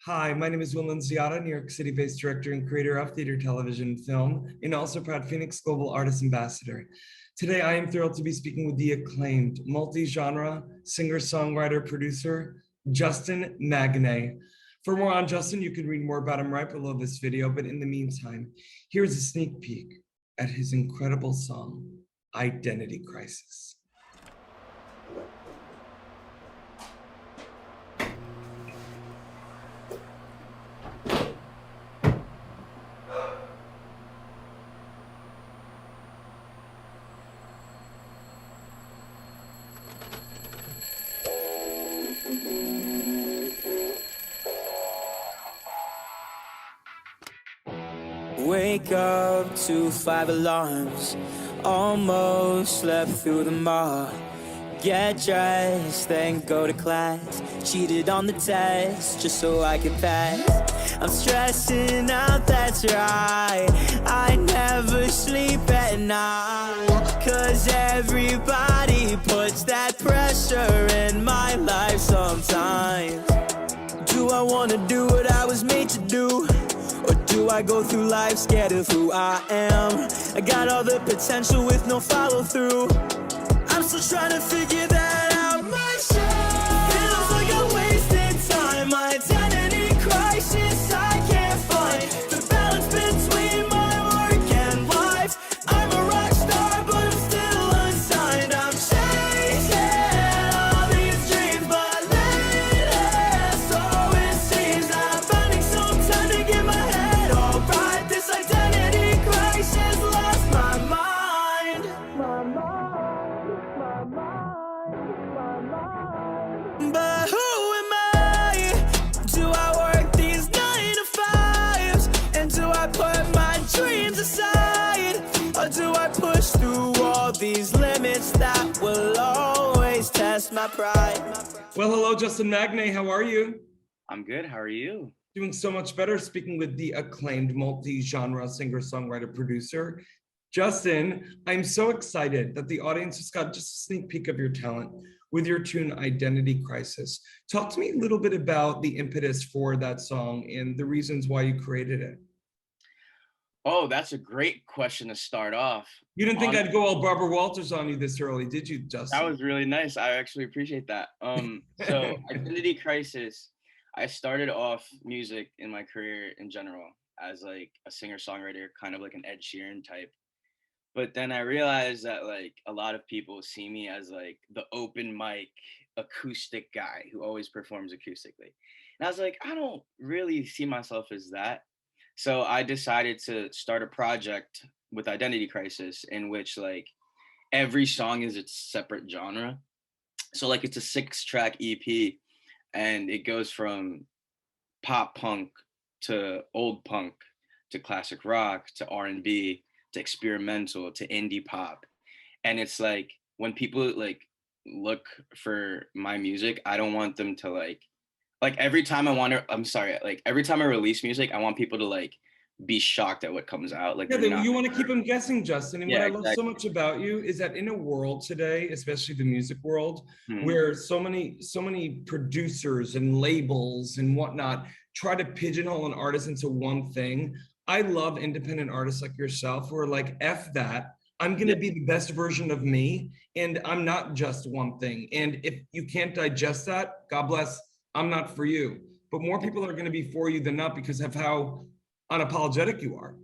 Hi, my name is Will Nunziata, New York City-based director and creator of theater, television, and film, and also proud Phoenix Global Artist Ambassador. Today, I am thrilled to be speaking with the acclaimed multi-genre singer-songwriter-producer, Justin Magnaye. For more on Justin, you can read more about him right below this video, but in the meantime, here's a sneak peek at his incredible song, Identity Crisis. Wake up to 5 alarms, almost slept through them all. Get dressed, then go to class. Cheated on the test just so I could pass. I'm stressing out, that's right. I never sleep at night, 'cause everybody puts that pressure in my life sometimes. Do I wanna do what I was made to do? Or do I go through life scared of who I am? I got all the potential with no follow-through. I'm still trying to figure that out myself. Feels like I'm wasting time. My identity crisis, I can't find the balance between my work and life. I'm a rock star, but I'm still unsigned. I'm chasing all these dreams, but lately, so it seems I'm finding some time to get my head all right. This identity crisis lost my mind. But who am I? Do I work these 9 to 5s? And do I put my dreams aside? Or do I push through all these limits that will always test my pride? Well, hello, Justin Magnaye. How are you? I'm good. How are you? Doing so much better, speaking with the acclaimed multi-genre singer-songwriter-producer. Justin, I'm so excited that the audience just got just a sneak peek of your talent with your tune Identity Crisis. Talk to me a little bit about the impetus for that song and the reasons why you created it. Oh, that's a great question to start off. You didn't think I'd go all Barbara Walters on you this early, did you, Justin? That was really nice. I actually appreciate that. So Identity Crisis, I started off music in my career in general as like a singer-songwriter, kind of like an Ed Sheeran type. But then I realized that like a lot of people see me as like the open mic acoustic guy who always performs acoustically. And I was like, I don't really see myself as that. So I decided to start a project with Identity Crisis in which like every song is its separate genre. So like it's a 6-track EP and it goes from pop punk to old punk to classic rock to R&B to experimental to indie pop. And it's like when people like look for my music, I don't want them to like every time every time I release music, I want people to like be shocked at what comes out. Like yeah, you want to keep them guessing, Justin. And yeah, what I love so much about you is that in a world today, especially the music world, Mhm. where so many producers and labels and whatnot try to pigeonhole an artist into one thing. I love independent artists like yourself who are like, F that. I'm going to be the best version of me, and I'm not just one thing. And if you can't digest that, God bless, I'm not for you. But more people are going to be for you than not because of how unapologetic you are.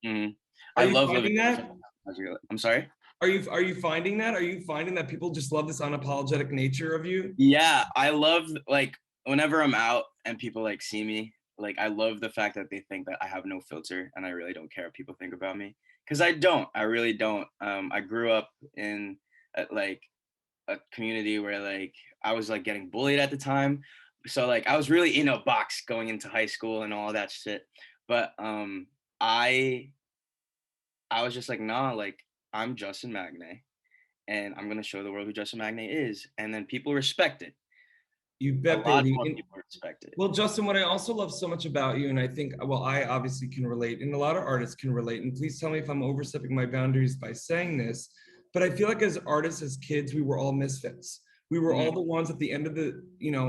Mhm. Are I you love finding living. that? I'm sorry? Are you finding that? Are you finding that people just love this unapologetic nature of you? Yeah, I love like whenever I'm out and people like see me, like I love the fact that they think that I have no filter and I really don't care what people think about me. Cause I don't. I really don't. I grew up in like a community where like I was like getting bullied at the time. So like I was really in a box going into high school and all that shit. But I was just like, nah, like I'm Justin Magnaye and I'm gonna show the world who Justin Magnaye is. And then people respect it. You A bet, lot baby. more people respect it. Well, Justin, what I also love so much about you, and I think, well, I obviously can relate, and a lot of artists can relate, and please tell me if I'm overstepping my boundaries by saying this, but I feel like as artists, as kids, we were all misfits. We were all the ones at the end of the,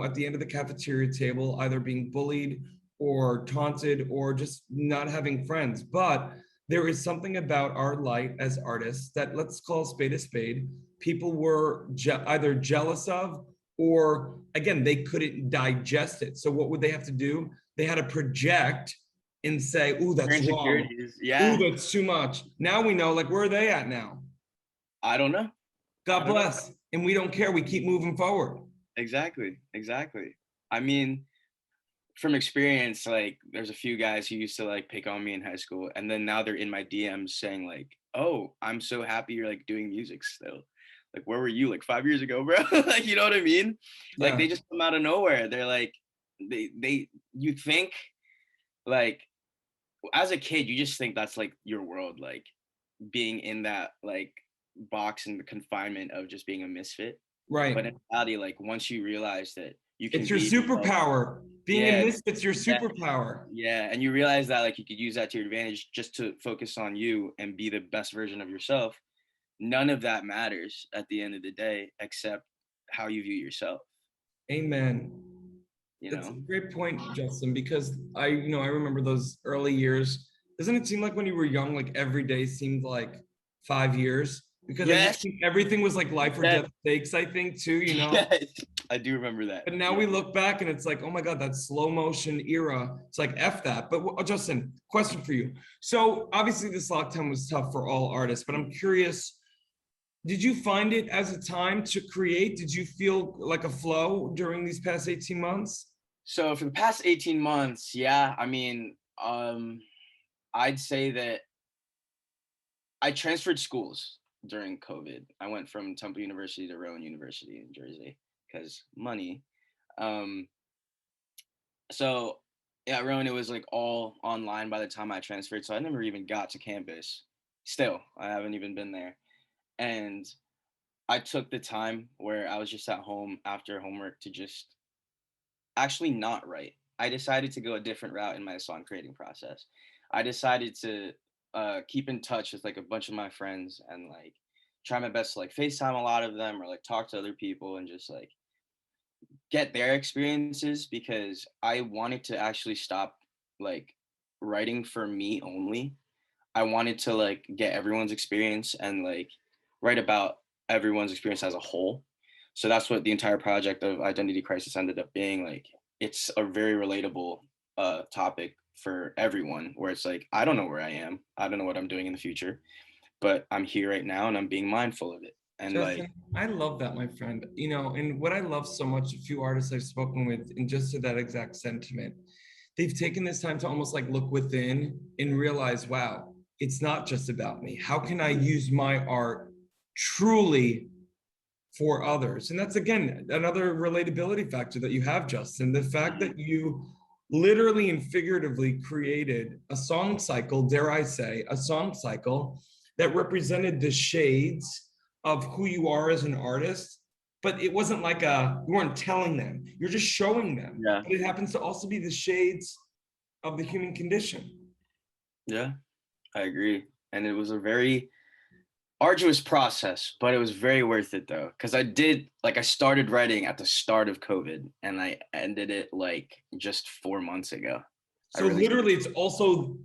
at the end of the cafeteria table, either being bullied or taunted or just not having friends. But there is something about our light as artists that, let's call a spade, people were either jealous of, or again, they couldn't digest it. So what would they have to do? They had to project and say, ooh, Your that's wrong. insecurities. Ooh, Yeah. that's too much. Now we know, like, where are they at now? I don't know. God I don't know. bless. And we don't care. We keep moving forward. Exactly. Exactly. I mean, from experience, like there's a few guys who used to like pick on me in high school, and then now they're in my DMs saying like, "Oh, I'm so happy you're like doing music still. Like, where were you like 5 years ago, bro?" Like, you know what I mean? Like, Yeah. they just come out of nowhere. They're like, you think like as a kid, you just think that's like your world, like being in that like box and the confinement of just being a misfit. Right. But in reality, like once you realize that you can It's your be yourself, superpower. Being a yeah, misfit's your yeah, superpower. yeah, and you realize that like you could use that to your advantage just to focus on you and be the best version of yourself. None of that matters at the end of the day except how you view yourself, Amen. you That's a know? great point, Justin, because I remember those early years. Doesn't it seem like when you were young, like every day seemed like 5 years? Because I just Yes, think everything was like life or yes, death stakes, I think, too, yes. I do remember that. But now we look back and it's like, oh my God, that slow motion era. It's like F that. But Justin, question for you. So obviously this lockdown was tough for all artists, but I'm curious, did you find it as a time to create? Did you feel like a flow during these past 18 months? So for the past 18 months, yeah, I mean, I'd say that I transferred schools during COVID. I went from Temple University to Rowan University in Jersey because money. Um, so yeah, Rowan, it was like all online by the time I transferred. So I never even got to campus. Still, I haven't even been there. And I took the time where I was just at home after homework to just actually not write. I decided to go a different route in my song creating process. I decided to keep in touch with like a bunch of my friends and like try my best to like FaceTime a lot of them or like talk to other people and just like get their experiences because I wanted to actually stop like writing for me only. I wanted to like get everyone's experience and like write about everyone's experience as a whole. So that's what the entire project of Identity Crisis ended up being. Like it's a very relatable topic for everyone where it's like I don't know where I am. I don't know what I'm doing in the future, but I'm here right now and I'm being mindful of it. And like Justin, I love that, my friend. And what I love so much, a few artists I've spoken with, and just to that exact sentiment, they've taken this time to almost like look within and realize, wow, it's not just about me. How can I use my art truly for others? And that's again another relatability factor that you have, Justin. The fact that you literally and figuratively created a song cycle, dare I say, a song cycle that represented the shades of who you are as an artist. But it wasn't like you weren't telling them, you're just showing them. yeah, But it happens to also be the shades of the human condition. yeah, I agree. And it was a very arduous process, but it was very worth it though. Cause I started writing at the start of COVID and I ended it like just 4 months ago. I So really, literally, it's also,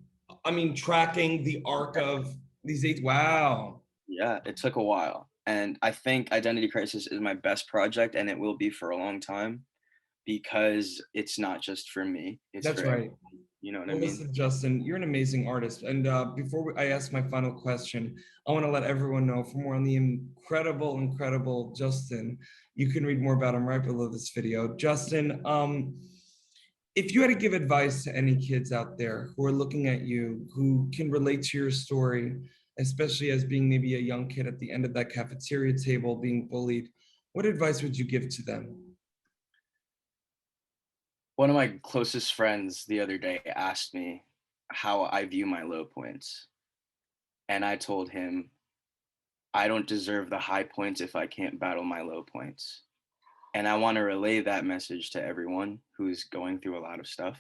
I mean, tracking the arc of these eight. Wow. yeah, it took a while. And I think Identity Crisis is my best project and it will be for a long time because it's not just for me, it's That's for right. everyone. You know what I Well, mean? listen, Justin, you're an amazing artist. And I ask my final question, I want to let everyone know for more on the incredible Justin. You can read more about him right below this video. Justin, if you had to give advice to any kids out there who are looking at you, who can relate to your story, especially as being maybe a young kid at the end of that cafeteria table being bullied, what advice would you give to them? One of my closest friends the other day asked me how I view my low points. And I told him I don't deserve the high points if I can't battle my low points. And I want to relay that message to everyone who's going through a lot of stuff.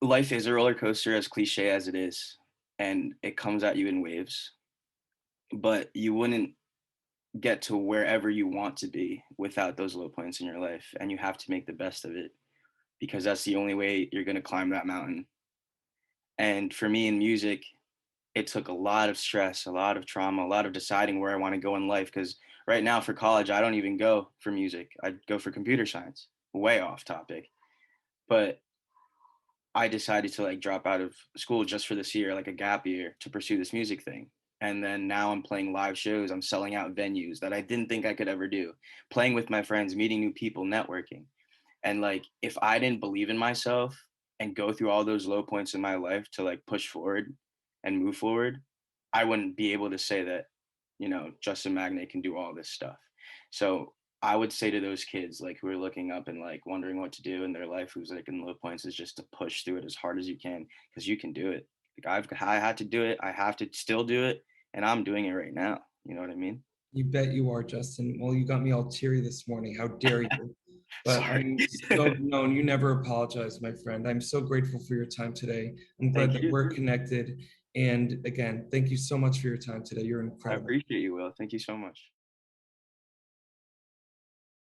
Life is a roller coaster, as cliche as it is, and it comes at you in waves. But you wouldn't get to wherever you want to be without those low points in your life. And you have to make the best of it. because that's the only way you're going to climb that mountain. And for me in music, it took a lot of stress, a lot of trauma, a lot of deciding where I want to go in life. Because right now for college, I don't even go for music. I go for computer science. Way off topic. But I decided to like drop out of school just for this year, like a gap year, to pursue this music thing. And then now I'm playing live shows. I'm selling out venues that I didn't think I could ever do, playing with my friends, meeting new people, networking. And like, if I didn't believe in myself and go through all those low points in my life to like push forward and move forward, I wouldn't be able to say that, Justin Magnay can do all this stuff. So I would say to those kids like who are looking up and like wondering what to do in their life, who's like in low points, is just to push through it as hard as you can, because you can do it. Like I had to do it, I have to still do it, and I'm doing it right now. You know what I mean? You bet you are, Justin. Well, you got me all teary this morning. How dare you? But Sorry. I'm so, no, you never apologize, my friend. I'm so grateful for your time today. I'm glad Thank that you. we're connected. And again, thank you so much for your time today. You're I incredible. appreciate you, Will. Thank you so much.